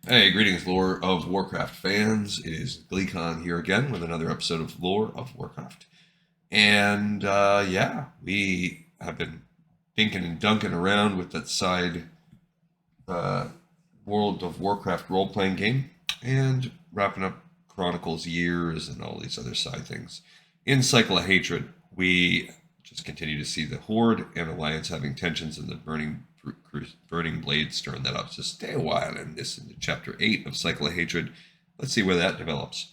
Hey, greetings, Lore of Warcraft fans. It is GleeCon here again with another episode of Lore of Warcraft. And yeah, we have been dinking and dunking around with that side uh, World of Warcraft role playing game and wrapping up Chronicles Years and all these other side things. In Cycle of Hatred, we just continue to see the Horde and Alliance having tensions and the burning blades stirring that up. So stay a while and listen to Chapter 8 of Cycle of Hatred. Let's see where that develops.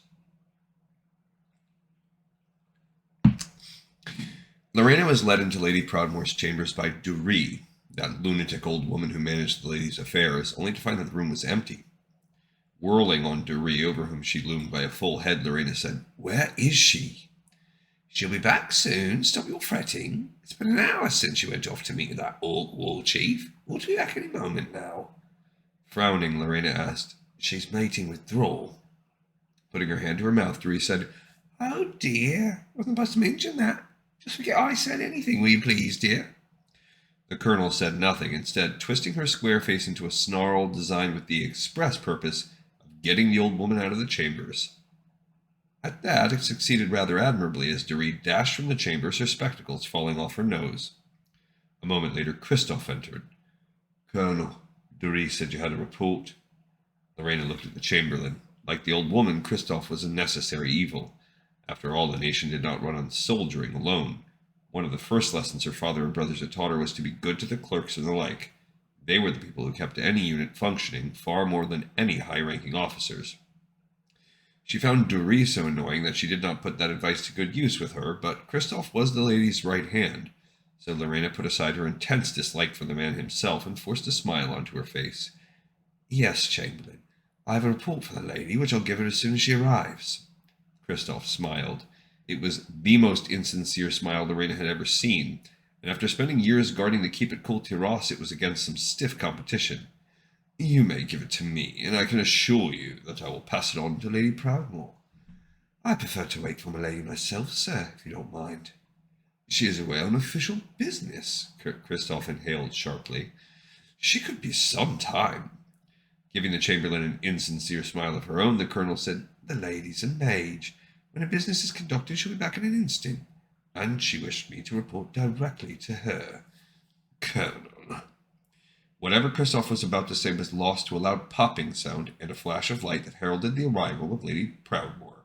Lorena was led into Lady Proudmoore's chambers by Durie, that lunatic old woman who managed the lady's affairs, only to find that the room was empty. Whirling on Durie, over whom she loomed by a full head, Lorena said, "Where is she?" "She'll be back soon. Stop your fretting. It's been an hour since she went off to meet that orc war chief. Ought to be back any moment now." Frowning, Lorena asked, "She's mating with Thrall." Putting her hand to her mouth, Durie said, "Oh dear, wasn't supposed to mention that. Just forget I said anything, will you please, dear?" The colonel said nothing, instead twisting her square face into a snarl designed with the express purpose of getting the old woman out of the chambers. At that, it succeeded rather admirably as Durie dashed from the chambers, her spectacles falling off her nose. A moment later, Kristoff entered. "Colonel, Durie said you had a report." Lorena looked at the chamberlain. Like the old woman, Kristoff was a necessary evil. After all, the nation did not run on soldiering alone. One of the first lessons her father and brothers had taught her was to be good to the clerks and the like. They were the people who kept any unit functioning far more than any high-ranking officers. She found Durie so annoying that she did not put that advice to good use with her, but Kristoff was the lady's right hand, so Lorena put aside her intense dislike for the man himself and forced a smile onto her face. "Yes, Chamberlain, I have a report for the lady, which I'll give her as soon as she arrives." Kristoff smiled. It was the most insincere smile Lorena had ever seen, and after spending years guarding the keep at Kul Tiras, it was against some stiff competition. "You may give it to me, and I can assure you that I will pass it on to Lady Proudmoore." "I prefer to wait for my lady myself, sir, if you don't mind." "She is away on official business," Kristoff inhaled sharply. "She could be some time." Giving the chamberlain an insincere smile of her own, the colonel said, "The lady's a mage. When her business is conducted, she'll be back in an instant." And she wished me to report directly to her. "Colonel." Whatever Kristoff was about to say was lost to a loud popping sound and a flash of light that heralded the arrival of Lady Proudmoore.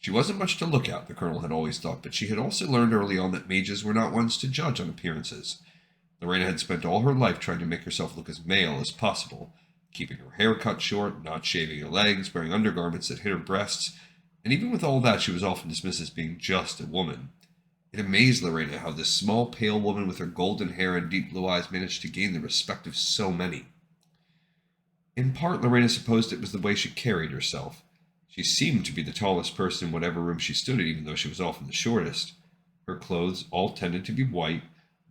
She wasn't much to look at, the colonel had always thought, but she had also learned early on that mages were not ones to judge on appearances. Lorena had spent all her life trying to make herself look as male as possible, keeping her hair cut short, not shaving her legs, wearing undergarments that hid her breasts, and even with all that she was often dismissed as being just a woman. It amazed Lorena how this small, pale woman with her golden hair and deep blue eyes managed to gain the respect of so many. In part, Lorena supposed it was the way she carried herself. She seemed to be the tallest person in whatever room she stood in, even though she was often the shortest. Her clothes all tended to be white: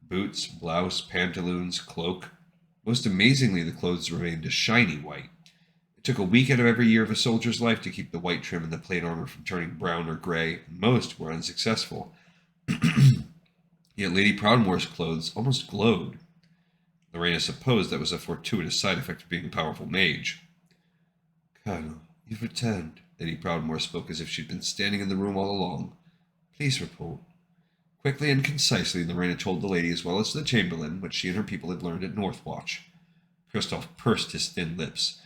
boots, blouse, pantaloons, cloak. Most amazingly, the clothes remained a shiny white. It took a week out of every year of a soldier's life to keep the white trim in the plate armor from turning brown or gray, and most were unsuccessful. Yet Lady Proudmoore's clothes almost glowed. Lorena supposed that was a fortuitous side effect of being a powerful mage. "Colonel, you've returned." Lady Proudmoore spoke as if she'd been standing in the room all along. "Please report." Quickly and concisely, Lorena told the lady as well as the chamberlain what she and her people had learned at Northwatch. Kristoff pursed his thin lips.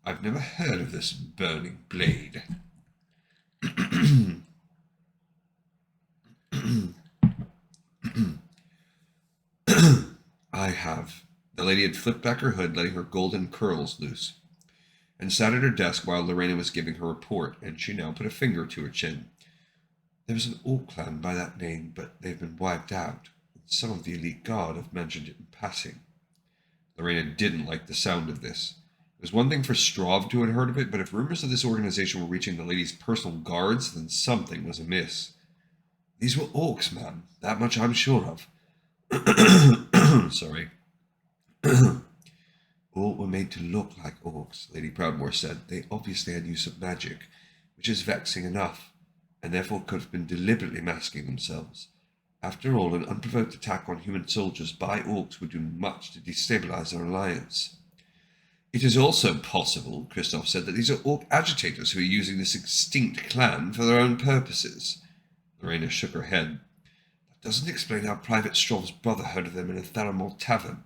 "I've never heard of this burning blade." "I have." The lady had flipped back her hood, letting her golden curls loose, and sat at her desk while Lorena was giving her report, and she now put a finger to her chin. "There was an orc clan by that name, but they've been wiped out. Some of the elite guard have mentioned it in passing." Lorena didn't like the sound of this. It was one thing for Strav to have heard of it, but if rumors of this organization were reaching the lady's personal guards, then something was amiss. "These were orcs, ma'am. That much I'm sure of." Sorry. "All were made to look like orcs," Lady Proudmoore said. "They obviously had use of magic, which is vexing enough, and therefore could have been deliberately masking themselves. After all, an unprovoked attack on human soldiers by orcs would do much to destabilize our alliance." It is also possible, Kristoff said, that these are orc agitators who are using this extinct clan for their own purposes. Lorena shook her head. That doesn't explain how Private Stroll's brother heard of them in a Theramore tavern.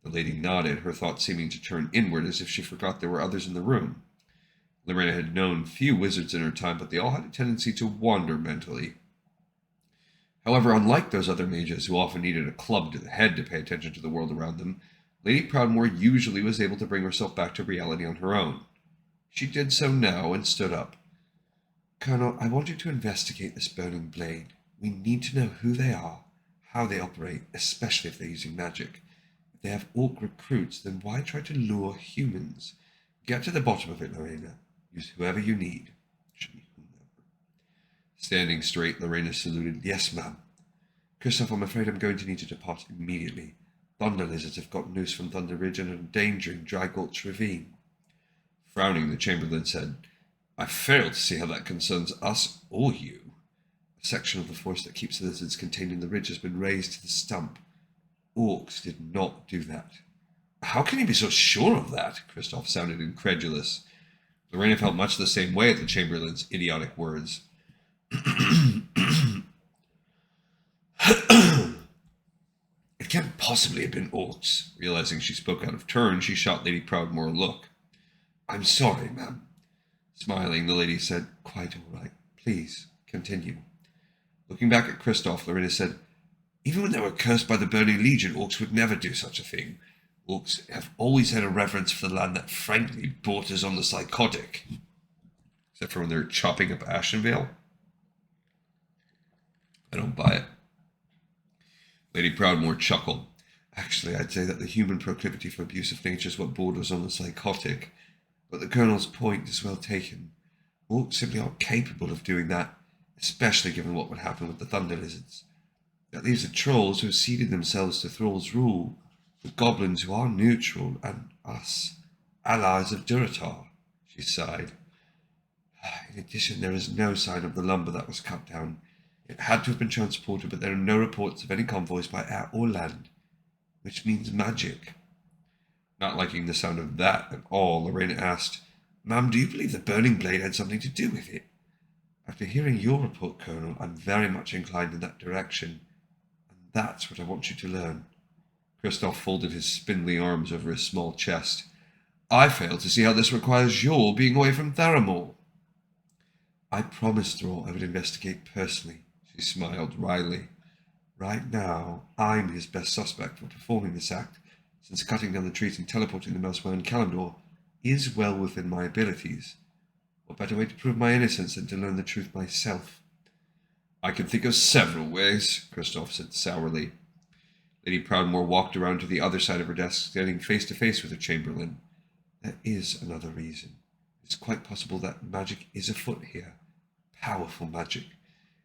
The lady nodded, her thoughts seeming to turn inward as if she forgot there were others in the room. Lorena had known few wizards in her time, but they all had a tendency to wander mentally. However, unlike those other mages who often needed a club to the head to pay attention to the world around them, Lady Proudmoore usually was able to bring herself back to reality on her own. She did so now and stood up. Colonel, I want you to investigate this burning blade. We need to know who they are, how they operate, especially if they're using magic. If they have orc recruits, then why try to lure humans? Get to the bottom of it, Lorena. Use whoever you need. Should be whomever. Standing straight, Lorena saluted. Yes, ma'am. Kristoff, I'm afraid I'm going to need to depart immediately. Thunder lizards have got loose from Thunder Ridge and are endangering Dry Gulch Ravine. Frowning, the Chamberlain said, I fail to see how that concerns us or you. A section of the force that keeps the lizards contained in the ridge has been razed to the stump. Orcs did not do that. How can you be so sure of that? Kristoff sounded incredulous. Lorena felt much the same way at the Chamberlain's idiotic words. It can't possibly have been orcs. Realizing she spoke out of turn, she shot Lady Proudmoore a look. I'm sorry, ma'am. Smiling, the lady said, Quite all right. Please, continue. Looking back at Kristoff, Lorena said, Even when they were cursed by the Burning Legion, orcs would never do such a thing. Orcs have always had a reverence for the land that frankly borders on the psychotic. Except for when they're chopping up Ashenvale. I don't buy it. Lady Proudmoore chuckled. Actually, I'd say that the human proclivity for abusive nature is what borders on the psychotic. But the Colonel's point is well taken. Orcs simply aren't capable of doing that, especially given what would happen with the Thunder Lizards. That leaves the trolls who have ceded themselves to Thrall's rule, the goblins who are neutral, and us, allies of Durotar, she sighed. In addition, there is no sign of the lumber that was cut down. It had to have been transported, but there are no reports of any convoys by air or land, which means magic. Not liking the sound of that at all, Lorena asked, Ma'am, do you believe the burning blade had something to do with it? After hearing your report, Colonel, I'm very much inclined in that direction, and that's what I want you to learn. Kristoff folded his spindly arms over his small chest. I fail to see how this requires your being away from Theramore. I promised Thrall I would investigate personally, she smiled wryly. Right now, I'm his best suspect for performing this act, since cutting down the trees and teleporting them elsewhere in Kalimdor is well within my abilities. What better way to prove my innocence than to learn the truth myself? I can think of several ways, Kristoff said sourly. Lady Proudmoore walked around to the other side of her desk, standing face to face with her Chamberlain. There is another reason. It's quite possible that magic is afoot here. Powerful magic.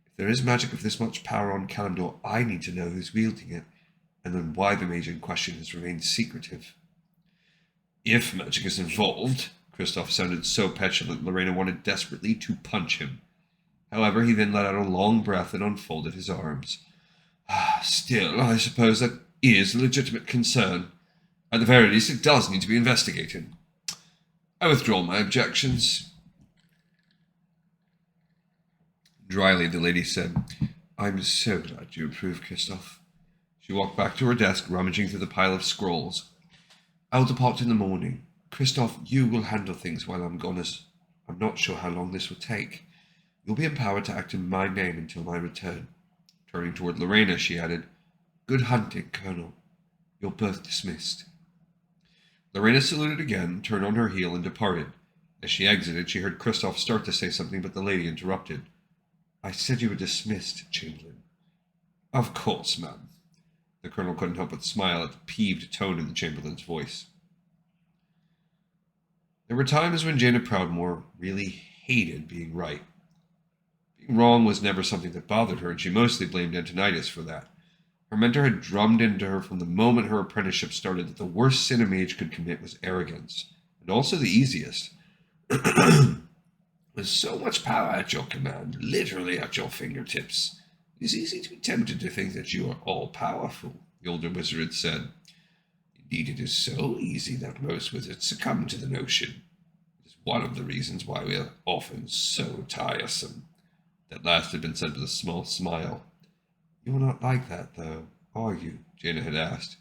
If there is magic of this much power on Kalimdor, I need to know who's wielding it, and then why the mage in question has remained secretive. If magic is involved, Kristoff sounded so petulant Lorena wanted desperately to punch him. However, he then let out a long breath and unfolded his arms. Still, I suppose that is a legitimate concern. At the very least, it does need to be investigated. I withdraw my objections. Dryly, the lady said, I'm so glad you approve, Kristoff. She walked back to her desk, rummaging through the pile of scrolls. I'll depart in the morning. Kristoff, you will handle things while I'm gone, as I'm not sure how long this will take. You'll be empowered to act in my name until my return. Turning toward Lorena, she added, Good hunting, Colonel. You're both dismissed. Lorena saluted again, turned on her heel, and departed. As she exited, she heard Kristoff start to say something, but the lady interrupted. I said you were dismissed, Chamberlain. Of course, ma'am. The Colonel couldn't help but smile at the peeved tone in the Chamberlain's voice. There were times when Jaina Proudmoore really hated being right. Being wrong was never something that bothered her, and she mostly blamed Antonidas for that. Her mentor had drummed into her from the moment her apprenticeship started that the worst sin a mage could commit was arrogance, and also the easiest. With so much power at your command, literally at your fingertips, it is easy to be tempted to think that you are all-powerful, the older wizard had said. Indeed, it is so easy that most wizards succumb to the notion. It is one of the reasons why we are often so tiresome. That last had been said with a small smile. You are not like that, though, are you? Jaina had asked.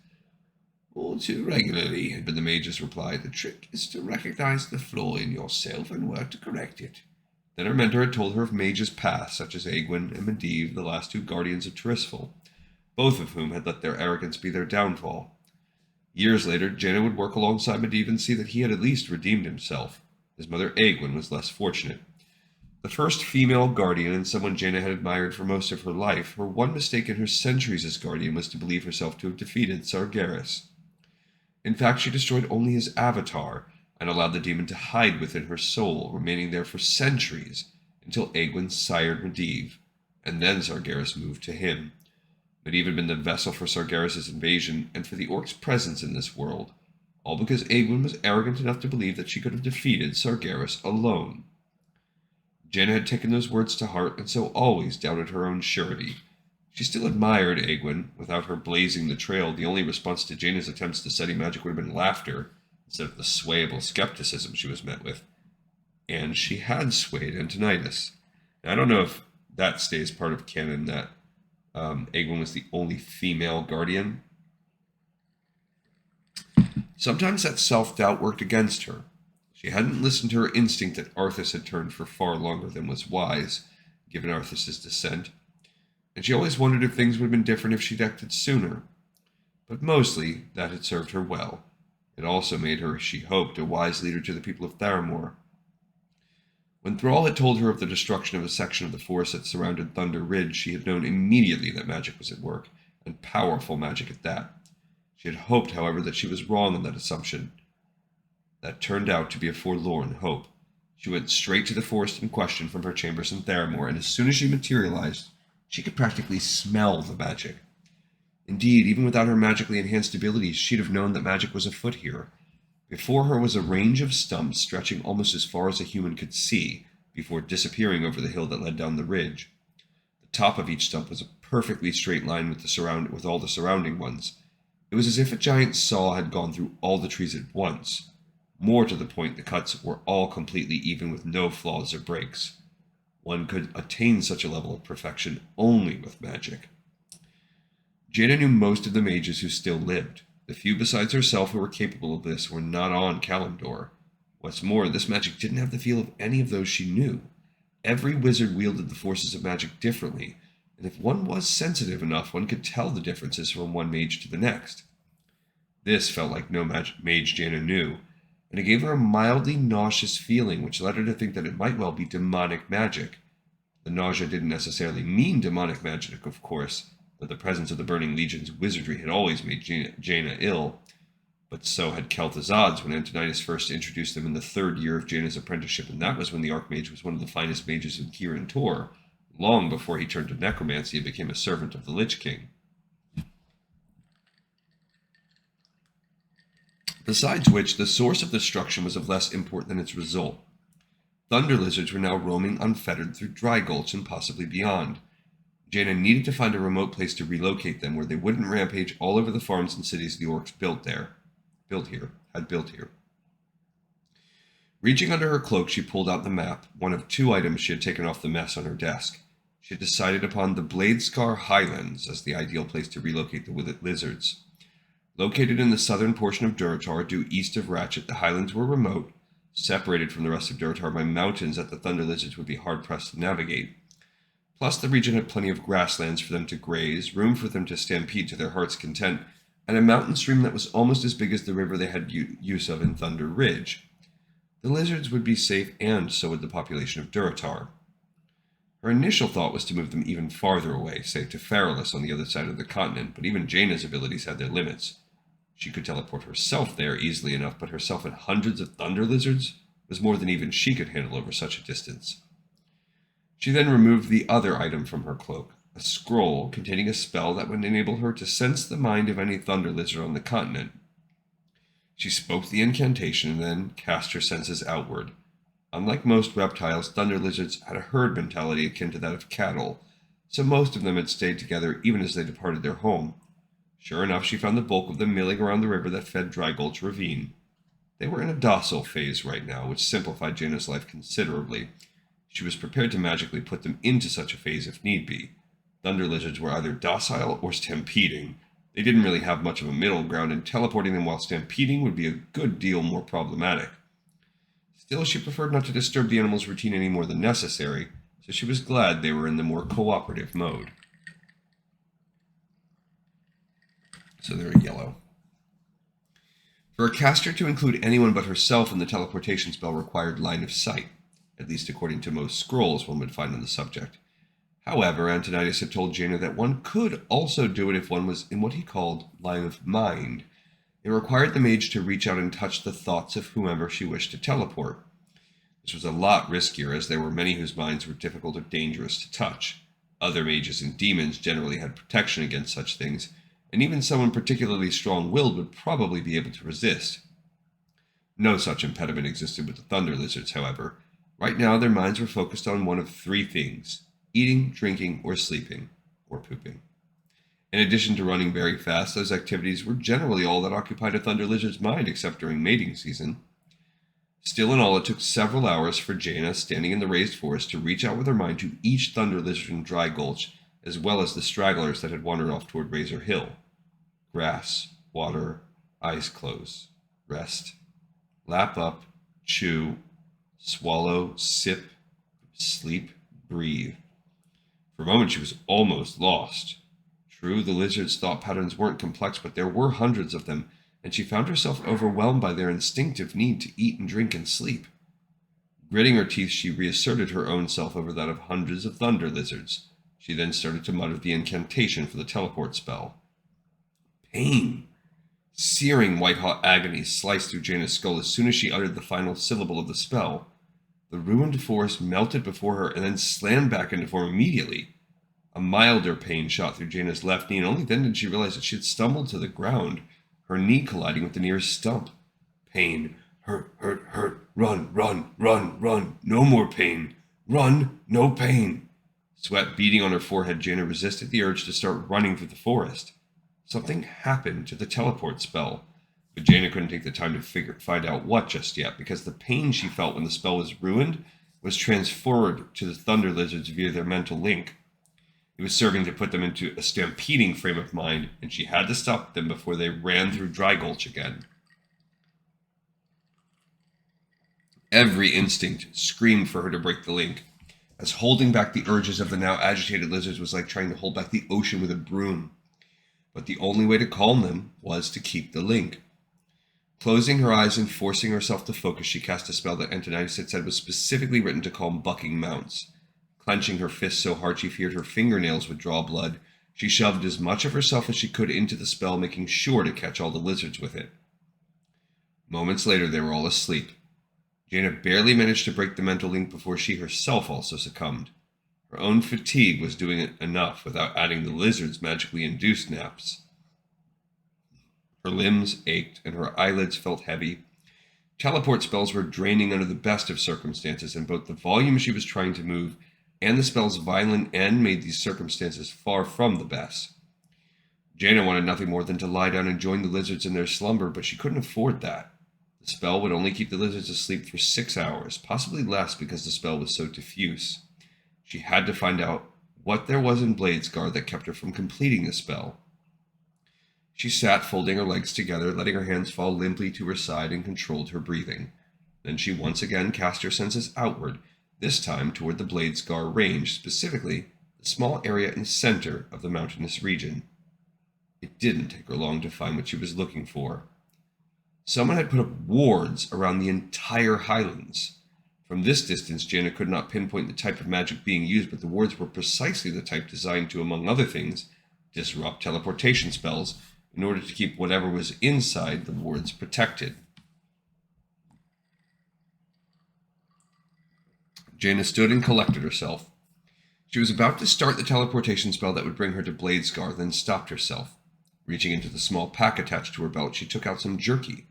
All too regularly, had been the mage's reply. The trick is to recognize the flaw in yourself and work to correct it. Then her mentor had told her of mages past, such as Egwin and Medivh, the last two guardians of Tirisfal, both of whom had let their arrogance be their downfall. Years later, Jaina would work alongside Medivh and see that he had at least redeemed himself. His mother Egwin was less fortunate. The first female guardian and someone Jaina had admired for most of her life, her one mistake in her centuries as guardian was to believe herself to have defeated Sargeras. In fact, she destroyed only his avatar and allowed the demon to hide within her soul, remaining there for centuries until Egwin sired Medivh, and then Sargeras moved to him. Medivh had been the vessel for Sargeras' invasion and for the orc's presence in this world, all because Egwin was arrogant enough to believe that she could have defeated Sargeras alone. Jaina had taken those words to heart and so always doubted her own surety. She still admired Egwin. Without her blazing the trail, the only response to Jaina's attempts to study magic would have been laughter, instead of the swayable skepticism she was met with. And she had swayed Antonidas. Now, I don't know if that stays part of canon, that Egwin was the only female guardian. Sometimes that self-doubt worked against her. She hadn't listened to her instinct that Arthas had turned for far longer than was wise, given Arthas' descent, and she always wondered if things would have been different if she'd acted sooner. But mostly, that had served her well. It also made her, she hoped, a wise leader to the people of Theramore. When Thrall had told her of the destruction of a section of the forest that surrounded Thunder Ridge, she had known immediately that magic was at work, and powerful magic at that. She had hoped, however, that she was wrong in that assumption. That turned out to be a forlorn hope. She went straight to the forest in question from her chambers in Theramore, and as soon as she materialized, she could practically smell the magic. Indeed, even without her magically enhanced abilities, she'd have known that magic was afoot here. Before her was a range of stumps stretching almost as far as a human could see, before disappearing over the hill that led down the ridge. The top of each stump was a perfectly straight line with all the surrounding ones. It was as if a giant saw had gone through all the trees at once. More to the point, the cuts were all completely even with no flaws or breaks. One could attain such a level of perfection only with magic. Jaina knew most of the mages who still lived. The few besides herself who were capable of this were not on Kalimdor. What's more, this magic didn't have the feel of any of those she knew. Every wizard wielded the forces of magic differently, and if one was sensitive enough, one could tell the differences from one mage to the next. This felt like no mage Jaina knew, and it gave her a mildly nauseous feeling which led her to think that it might well be demonic magic. The nausea didn't necessarily mean demonic magic, of course, though the presence of the Burning Legion's wizardry had always made Jaina ill, but so had Kel'Thuzad's when Antonidas first introduced them in the third year of Jaina's apprenticeship, and that was when the Archmage was one of the finest mages in Kirin Tor, long before he turned to necromancy and became a servant of the Lich King. Besides which, the source of destruction was of less import than its result. Thunder lizards were now roaming unfettered through Dry Gulch and possibly beyond. Jaina needed to find a remote place to relocate them where they wouldn't rampage all over the farms and cities the orcs had built here. Reaching under her cloak, she pulled out the map, one of two items she had taken off the mess on her desk. She had decided upon the Bladescar Highlands as the ideal place to relocate the lizards. Located in the southern portion of Durotar, due east of Ratchet, the highlands were remote, separated from the rest of Durotar by mountains that the thunder lizards would be hard-pressed to navigate. Plus, the region had plenty of grasslands for them to graze, room for them to stampede to their heart's content, and a mountain stream that was almost as big as the river they had use of in Thunder Ridge. The lizards would be safe, and so would the population of Durotar. Her initial thought was to move them even farther away, say to Feralis on the other side of the continent, but even Jaina's abilities had their limits. She could teleport herself there easily enough, but herself and hundreds of thunder lizards was more than even she could handle over such a distance. She then removed the other item from her cloak, a scroll containing a spell that would enable her to sense the mind of any thunder lizard on the continent. She spoke the incantation and then cast her senses outward. Unlike most reptiles, thunder lizards had a herd mentality akin to that of cattle, so most of them had stayed together even as they departed their home. Sure enough, she found the bulk of them milling around the river that fed Dry Gulch Ravine. They were in a docile phase right now, which simplified Jaina's life considerably. She was prepared to magically put them into such a phase if need be. Thunder lizards were either docile or stampeding. They didn't really have much of a middle ground, and teleporting them while stampeding would be a good deal more problematic. Still, she preferred not to disturb the animals' routine any more than necessary, so she was glad they were in the more cooperative mode. So they're yellow. For a caster to include anyone but herself in the teleportation spell required line of sight, at least according to most scrolls one would find on the subject. However, Antonidas had told Jaina that one could also do it if one was in what he called line of mind. It required the mage to reach out and touch the thoughts of whomever she wished to teleport. This was a lot riskier, as there were many whose minds were difficult or dangerous to touch. Other mages and demons generally had protection against such things, and even someone particularly strong-willed would probably be able to resist. No such impediment existed with the Thunder Lizards, however. Right now, their minds were focused on one of three things: eating, drinking, or sleeping, or pooping. In addition to running very fast, those activities were generally all that occupied a Thunder Lizard's mind, except during mating season. Still in all, it took several hours for Jaina, standing in the raised forest, to reach out with her mind to each Thunder Lizard in Dry Gulch, as well as the stragglers that had wandered off toward Razor Hill. Grass, water, eyes close, rest, lap up, chew, swallow, sip, sleep, breathe. For a moment she was almost lost. True, the lizard's thought patterns weren't complex, but there were hundreds of them, and she found herself overwhelmed by their instinctive need to eat and drink and sleep. Gritting her teeth, she reasserted her own self over that of hundreds of Thunder Lizards. She then started to mutter the incantation for the teleport spell. Pain! Searing white-hot agony sliced through Jaina's skull as soon as she uttered the final syllable of the spell. The ruined forest melted before her and then slammed back into form immediately. A milder pain shot through Jaina's left knee, and only then did she realize that she had stumbled to the ground, her knee colliding with the nearest stump. Pain. Hurt, hurt, hurt. Run, run, run, run. No more pain. Run, no pain. Sweat beading on her forehead, Jaina resisted the urge to start running through the forest. Something happened to the teleport spell, but Jaina couldn't take the time to find out what just yet, because the pain she felt when the spell was ruined was transferred to the Thunder Lizards via their mental link. It was serving to put them into a stampeding frame of mind, and she had to stop them before they ran through Dry Gulch again. Every instinct screamed for her to break the link, as holding back the urges of the now agitated lizards was like trying to hold back the ocean with a broom. But the only way to calm them was to keep the link. Closing her eyes and forcing herself to focus, she cast a spell that Antonidas had said was specifically written to calm bucking mounts. Clenching her fists so hard she feared her fingernails would draw blood, she shoved as much of herself as she could into the spell, making sure to catch all the lizards with it. Moments later, they were all asleep. Jaina barely managed to break the mental link before she herself also succumbed. Her own fatigue was doing it enough without adding the lizard's magically induced naps. Her limbs ached and her eyelids felt heavy. Teleport spells were draining under the best of circumstances, and both the volume she was trying to move and the spell's violent end made these circumstances far from the best. Jaina wanted nothing more than to lie down and join the lizards in their slumber, but she couldn't afford that. The spell would only keep the lizards asleep for 6 hours, possibly less because the spell was so diffuse. She had to find out what there was in Bladescar that kept her from completing the spell. She sat folding her legs together, letting her hands fall limply to her side, and controlled her breathing. Then she once again cast her senses outward, this time toward the Bladescar range, specifically the small area in the center of the mountainous region. It didn't take her long to find what she was looking for. Someone had put up wards around the entire highlands. From this distance, Jaina could not pinpoint the type of magic being used, but the wards were precisely the type designed to, among other things, disrupt teleportation spells in order to keep whatever was inside the wards protected. Jaina stood and collected herself. She was about to start the teleportation spell that would bring her to Bladescar, then stopped herself. Reaching into the small pack attached to her belt, she took out some jerky.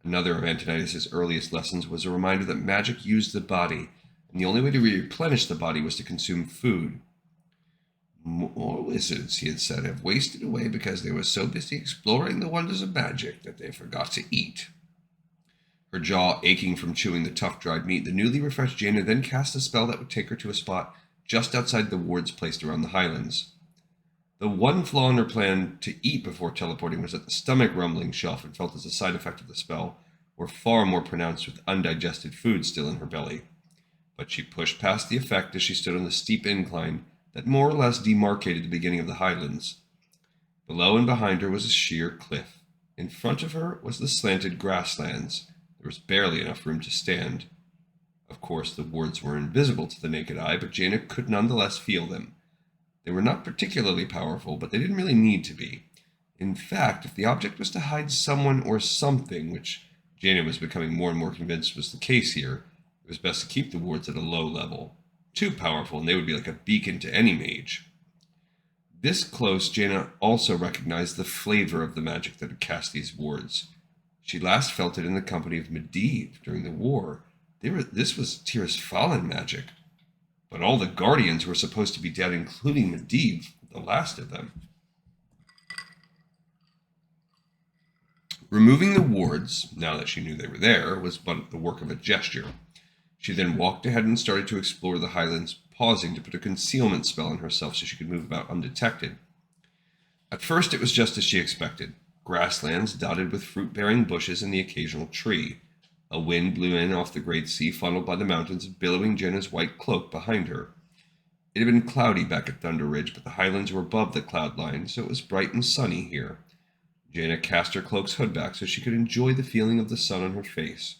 Another of Antonidas' earliest lessons was a reminder that magic used the body, and the only way to replenish the body was to consume food. More wizards, he had said, have wasted away because they were so busy exploring the wonders of magic that they forgot to eat. Her jaw aching from chewing the tough dried meat, the newly refreshed Jaina then cast a spell that would take her to a spot just outside the wards placed around the highlands. The one flaw in her plan to eat before teleporting was that the stomach rumbling she often felt as a side effect of the spell were far more pronounced with undigested food still in her belly. But she pushed past the effect as she stood on the steep incline that more or less demarcated the beginning of the highlands. Below and behind her was a sheer cliff. In front of her was the slanted grasslands. There was barely enough room to stand. Of course, the wards were invisible to the naked eye, but Jaina could nonetheless feel them. They were not particularly powerful, but they didn't really need to be. In fact, if the object was to hide someone or something, which Jaina was becoming more and more convinced was the case here, it was best to keep the wards at a low level. Too powerful, and they would be like a beacon to any mage. This close, Jaina also recognized the flavor of the magic that had cast these wards. She last felt it in the company of Medivh during the war. This was Tyr's fallen magic. But all the guardians were supposed to be dead, including Medivh, the last of them. Removing the wards, now that she knew they were there, was but the work of a gesture. She then walked ahead and started to explore the highlands, pausing to put a concealment spell on herself so she could move about undetected. At first it was just as she expected. Grasslands dotted with fruit-bearing bushes and the occasional tree. A wind blew in off the great sea, funneled by the mountains, billowing Jaina's white cloak behind her. It had been cloudy back at Thunder Ridge, but the highlands were above the cloud line, so it was bright and sunny here. Jaina cast her cloak's hood back so she could enjoy the feeling of the sun on her face.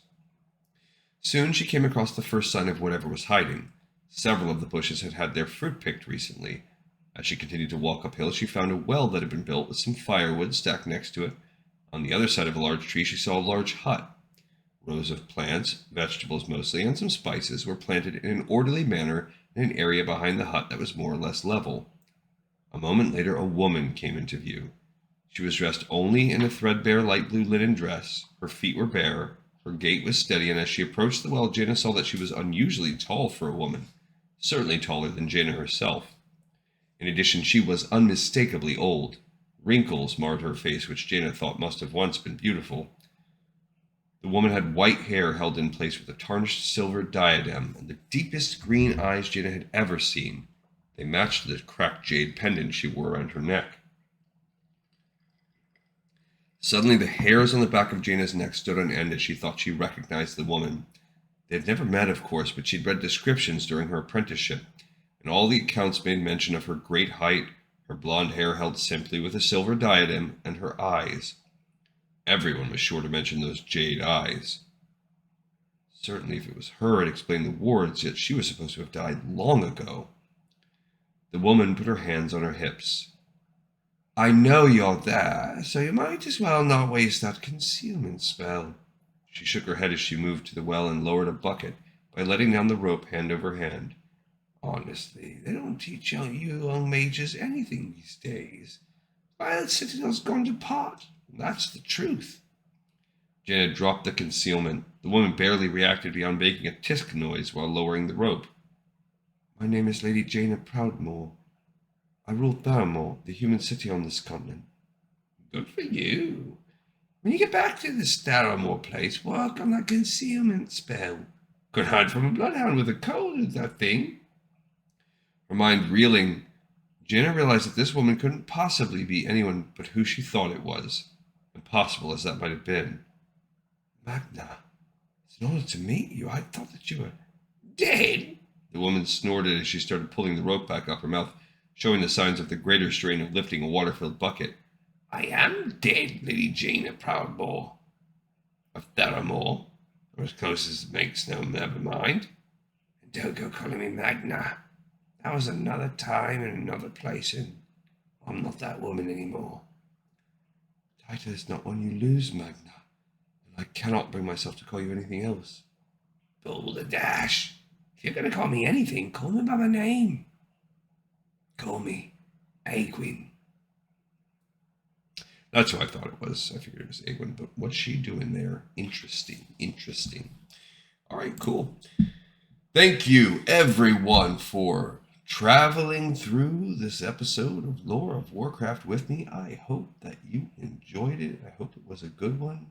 Soon she came across the first sign of whatever was hiding. Several of the bushes had had their fruit picked recently. As she continued to walk uphill, she found a well that had been built with some firewood stacked next to it. On the other side of a large tree, she saw a large hut. Rows of plants, vegetables mostly, and some spices were planted in an orderly manner in an area behind the hut that was more or less level. A moment later, a woman came into view. She was dressed only in a threadbare light blue linen dress. Her feet were bare. Her gait was steady, and as she approached the well, Jaina saw that she was unusually tall for a woman, certainly taller than Jaina herself. In addition, she was unmistakably old. Wrinkles marred her face, which Jaina thought must have once been beautiful. The woman had white hair held in place with a tarnished silver diadem, and the deepest green eyes Jaina had ever seen. They matched the cracked jade pendant she wore around her neck. Suddenly, the hairs on the back of Jaina's neck stood on end as she thought she recognized the woman. They had never met, of course, but she'd read descriptions during her apprenticeship, and all the accounts made mention of her great height, her blonde hair held simply with a silver diadem, and her eyes. Everyone was sure to mention those jade eyes. Certainly, if it was her, it explained the wards, yet she was supposed to have died long ago. The woman put her hands on her hips. I know you're there, so you might as well not waste that concealment spell. She shook her head as she moved to the well and lowered a bucket by letting down the rope hand over hand. Honestly, they don't teach you young mages anything these days. Violet Citadel's gone to pot. That's the truth. Jaina dropped the concealment. The woman barely reacted beyond making a tisk noise while lowering the rope. My name is Lady Jaina Proudmoore. I rule Theramore, the human city on this continent. Good for you. When you get back to this Theramore place, work on that concealment spell. Could hide from a bloodhound with a cold with that thing. Her mind reeling, Jaina realized that this woman couldn't possibly be anyone but who she thought it was, impossible as that might have been. Magna, it's an honor to meet you. I thought that you were dead. The woman snorted as she started pulling the rope back up her mouth, showing the signs of the greater strain of lifting a water-filled bucket. I am dead, Lady Jaina Proudmoore. Of Theramore, or as close as it makes, no, never mind. And don't go calling me Magna. That was another time and another place, and I'm not that woman anymore. Title is not one you lose, Magna, and I cannot bring myself to call you anything else. Balderdash! If you're going to call me anything, call me by my name. Call me Aegwyn. That's who I thought it was. I figured it was Aegwyn, but what's she doing there? Interesting. All right, cool. Thank you, everyone, for traveling through this episode of Lore of Warcraft with me. I hope that you enjoyed it. I hope it was a good one.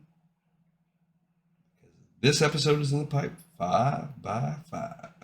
This episode is in the pipe 5 by 5.